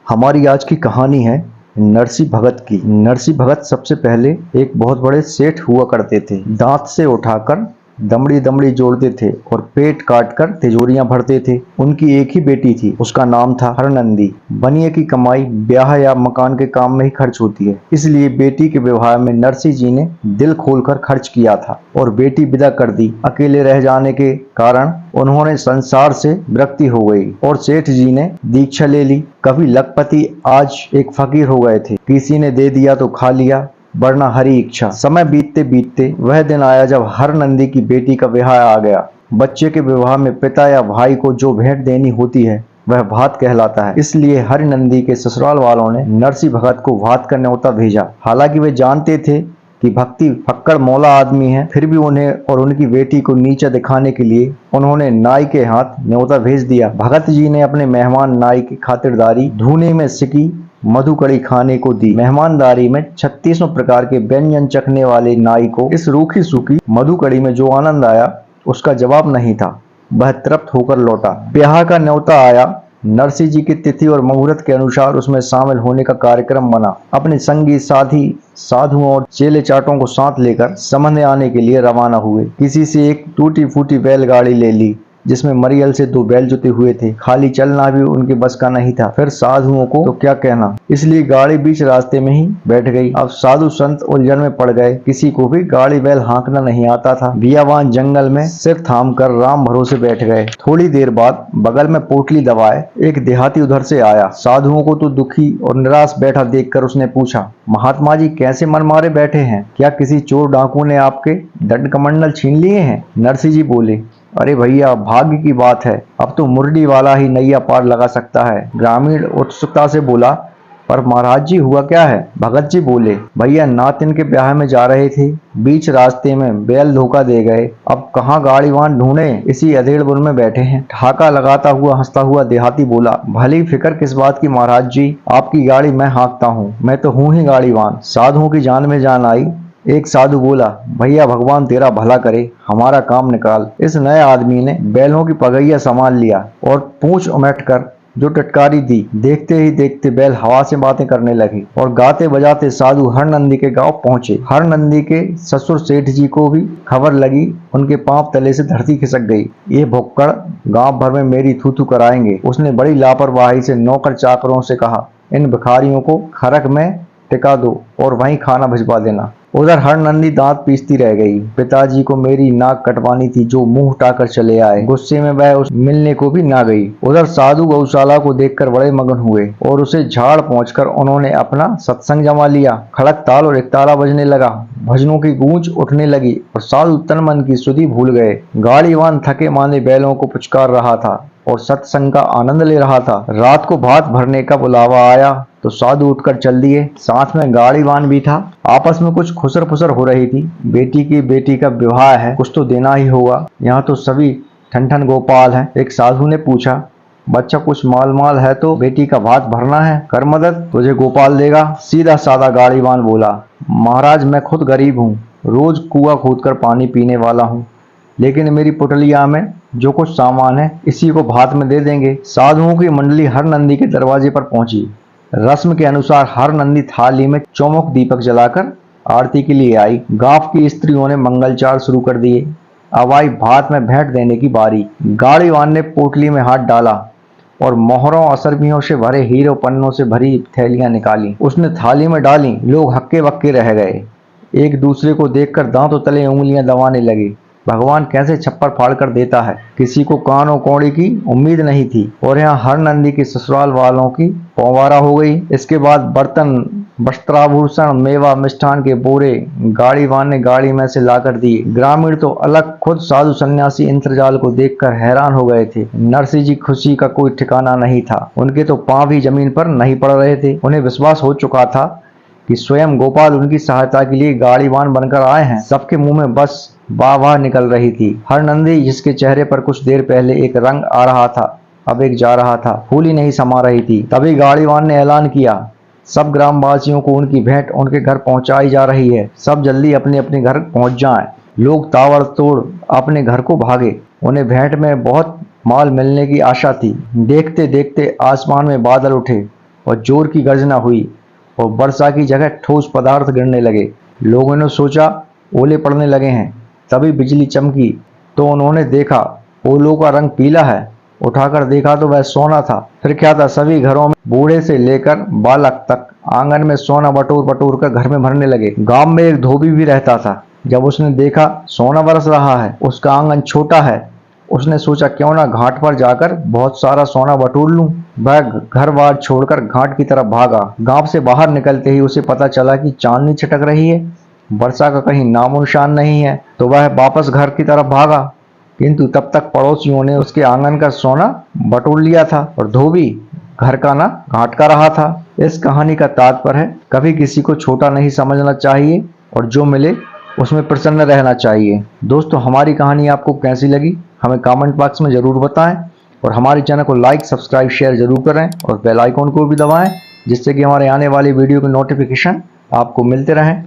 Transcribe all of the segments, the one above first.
हमारी आज की कहानी है नरसी भगत की। नरसी भगत सबसे पहले एक बहुत बड़े सेठ हुआ करते थे। दांत से उठाकर दमड़ी दमड़ी जोड़ते थे और पेट काट कर तिजोरियां भरते थे। उनकी एक ही बेटी थी, उसका नाम था हरनंदी। बनिए की कमाई ब्याह या मकान के काम में ही खर्च होती है, इसलिए बेटी के विवाह में नरसी जी ने दिल खोलकर खर्च किया था और बेटी विदा कर दी। अकेले रह जाने के कारण उन्होंने संसार से विरक्ति हो गई और सेठ जी ने दीक्षा ले ली। कभी लखपति आज एक फकीर हो गए थे। किसी ने दे दिया तो खा लिया, वरना हरी इच्छा। समय बीतते बीतते वह दिन आया जब हर नंदी की बेटी का ब्याह आ गया। बच्चे के विवाह में पिता या भाई को जो भेंट देनी होती है वह भात कहलाता है, इसलिए हर नंदी के ससुराल वालों ने नरसी भगत को भात का न्योता भेजा। हालांकि वे जानते थे कि भक्ति फक्कड़ मौला आदमी है, फिर भी उन्हें और उनकी बेटी को नीचा दिखाने के लिए उन्होंने नाई के हाथ न्योता भेज दिया। भगत जी ने अपने मेहमान नाई की खातिरदारी धूने में सिकी मधुकड़ी खाने को दी। मेहमानदारी में 36 प्रकार के व्यंजन चखने वाले नाई को इस रूखी सूखी मधुकड़ी में जो आनंद आया उसका जवाब नहीं था। वह तृप्त होकर लौटा। ब्याह का न्योता आया। नरसी जी की तिथि और मुहूर्त के अनुसार उसमें शामिल होने का कार्यक्रम बना। अपने संगी साथी साधुओं और चेले चाटों को साथ लेकर समझने आने के लिए रवाना हुए। किसी से एक टूटी फूटी बैलगाड़ी ले ली जिसमें मरियल से 2 बैल जुते हुए थे। खाली चलना भी उनके बस का नहीं था, फिर साधुओं को तो क्या कहना, इसलिए गाड़ी बीच रास्ते में ही बैठ गई। अब साधु संत उलझन में पड़ गए। किसी को भी गाड़ी बैल हाँकना नहीं आता था। बियावान जंगल में सिर थाम कर राम भरोसे बैठ गए। थोड़ी देर बाद बगल में पोटली दबाए एक देहाती उधर से आया। साधुओं को तो दुखी और निराश बैठा देखकर उसने पूछा, महात्मा जी कैसे मन मारे बैठे हैं? क्या किसी चोर डाकू ने आपके दंड कमंडल छीन लिए हैं? नरसी जी बोले, अरे भैया, भाग्य की बात है, अब तो मुरली वाला ही नैया पार लगा सकता है। ग्रामीण उत्सुकता से बोला, पर महाराज जी हुआ क्या है? भगत जी बोले, भैया नातिन के ब्याह में जा रहे थे, बीच रास्ते में बैल धोखा दे गए। अब कहाँ गाड़ीवान ढूंढे, इसी अधेड़बुन में बैठे हैं। ठहाका लगाता हुआ हंसता हुआ देहाती बोला, भली फिक्र किस बात की महाराज जी, आपकी गाड़ी मैं हाँकता हूँ, मैं तो हूँ ही गाड़ीवान। साधुओं की जान में जान आई। एक साधु बोला, भैया भगवान तेरा भला करे, हमारा काम निकाल। इस नए आदमी ने बैलों की पगैया संभाल लिया और पूंछ उमेट कर जो टटकारी दी। देखते ही देखते बैल हवा से बातें करने लगे और गाते बजाते साधु हरनंदी के गांव पहुंचे। हरनंदी के ससुर सेठ जी को भी खबर लगी। उनके पांव तले से धरती खिसक गई। ये भुक्कड़ गांव भर में मेरी थू थू कराएंगे। उसने बड़ी लापरवाही से नौकर चाकरों से कहा, इन भिखारियों को खरक में टिका दो और वहीं खाना भिजवा देना। उधर हरनंदी दांत पीसती रह गई। पिताजी को मेरी नाक कटवानी थी, जो मुंह हटाकर चले आए। गुस्से में वह उस मिलने को भी ना गई। उधर साधु गौशाला को देखकर बड़े मगन हुए और उसे झाड़ पहुंचकर उन्होंने अपना सत्संग जमा लिया। खड़क ताल और एकतारा बजने लगा, भजनों की गूंज उठने लगी और साधु तन मन की सुधि भूल गए। गाड़ीवान थके मांदे बैलों को पुचकार रहा था और सत्संग का आनंद ले रहा था। रात को भात भरने का बुलावा आया तो साधु उठकर चल दिए। साथ में गाड़ीवान भी था। आपस में कुछ खुसर फुसर हो रही थी। बेटी का विवाह है, कुछ तो देना ही होगा। यहाँ तो सभी ठन ठन गोपाल हैं। एक साधु ने पूछा, बच्चा कुछ माल माल है तो बेटी का भात भरना है, कर मदद, तुझे गोपाल देगा। सीधा साधा गाड़ीवान बोला, महाराज मैं खुद गरीब हूँ, रोज कुआं खोदकर पानी पीने वाला हूँ, लेकिन मेरी पुटलिया में जो कुछ सामान है इसी को भात में दे देंगे। साधुओं की मंडली हरनंदी के दरवाजे पर पहुंची। रस्म के अनुसार हरनंदी थाली में चौमुख दीपक जलाकर आरती के लिए आई। गांव की स्त्रियों ने मंगलचार शुरू कर दिए। अब आई भात में भेंट देने की बारी। गाड़ीवान ने पोटली में हाथ डाला और मोहरों असरबियों से भरे हीरो पन्नों से भरी थैलियां निकाली। उसने थाली में डाली। लोग हक्के बक्के रह गए। एक दूसरे को देखकर दांतों तले उंगलियां दबाने लगे। भगवान कैसे छप्पर फाड़ कर देता है। किसी को कानों कौड़ी की उम्मीद नहीं थी और यहाँ हरनंदी के ससुराल वालों की पौवारा हो गई। इसके बाद बर्तन, वस्त्राभूषण, मेवा, मिष्ठान के बोरे गाड़ीवान ने गाड़ी में से लाकर दिए। ग्रामीण तो अलग, खुद साधु सन्यासी इंद्रजाल को देखकर हैरान हो गए थे। नरसी जी खुशी का कोई ठिकाना नहीं था। उनके तो पांव भी जमीन पर नहीं पड़ रहे थे। उन्हें विश्वास हो चुका था कि स्वयं गोपाल उनकी सहायता के लिए गाड़ीवान बनकर आए हैं। सबके मुंह में बस वाह वाह निकल रही थी। हरनंदी, जिसके चेहरे पर कुछ देर पहले एक रंग आ रहा था, अब एक जा रहा था, फूली नहीं समा रही थी। तभी गाड़ीवान ने ऐलान किया, सब ग्रामवासियों को उनकी भेंट उनके घर पहुंचाई जा रही है। सब जल्दी अपने अपने घर पहुंच जाएं। लोग ताबड़तोड़ अपने घर को भागे। उन्हें भेंट में बहुत माल मिलने की आशा थी। देखते देखते आसमान में बादल उठे और जोर की गर्जना हुई और वर्षा की जगह ठोस पदार्थ गिरने लगे। लोगों ने सोचा ओले पड़ने लगे हैं। तभी बिजली चमकी तो उन्होंने देखा ओलों का रंग पीला है। उठाकर देखा तो वह सोना था। फिर क्या था, सभी घरों में बूढ़े से लेकर बालक तक आंगन में सोना बटोर बटोर कर घर में भरने लगे। गांव में एक धोबी भी रहता था। जब उसने देखा सोना बरस रहा है, उसका आंगन छोटा है, उसने सोचा क्यों ना घाट पर जाकर बहुत सारा सोना बटोर लूं। वह घर बार छोड़कर घाट की तरफ भागा। गांव से बाहर निकलते ही उसे पता चला कि चांदनी छिटक रही है, वर्षा का कहीं नामो निशान नहीं है। तो वह वापस घर की तरफ भागा, किंतु तब तक पड़ोसियों ने उसके आंगन का सोना बटोर लिया था और धोबी घर का ना घाट का रहा था। इस कहानी का तात्पर्य है, कभी किसी को छोटा नहीं समझना चाहिए और जो मिले उसमें प्रसन्न रहना चाहिए। दोस्तों, हमारी कहानी आपको कैसी लगी हमें कमेंट बॉक्स में जरूर बताएं और हमारे चैनल को लाइक, सब्सक्राइब, शेयर जरूर करें और बेल आइकन को भी दबाएं, जिससे कि हमारे आने वाली वीडियो के नोटिफिकेशन आपको मिलते रहें।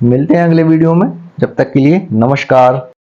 मिलते हैं अगले वीडियो में, जब तक के लिए नमस्कार।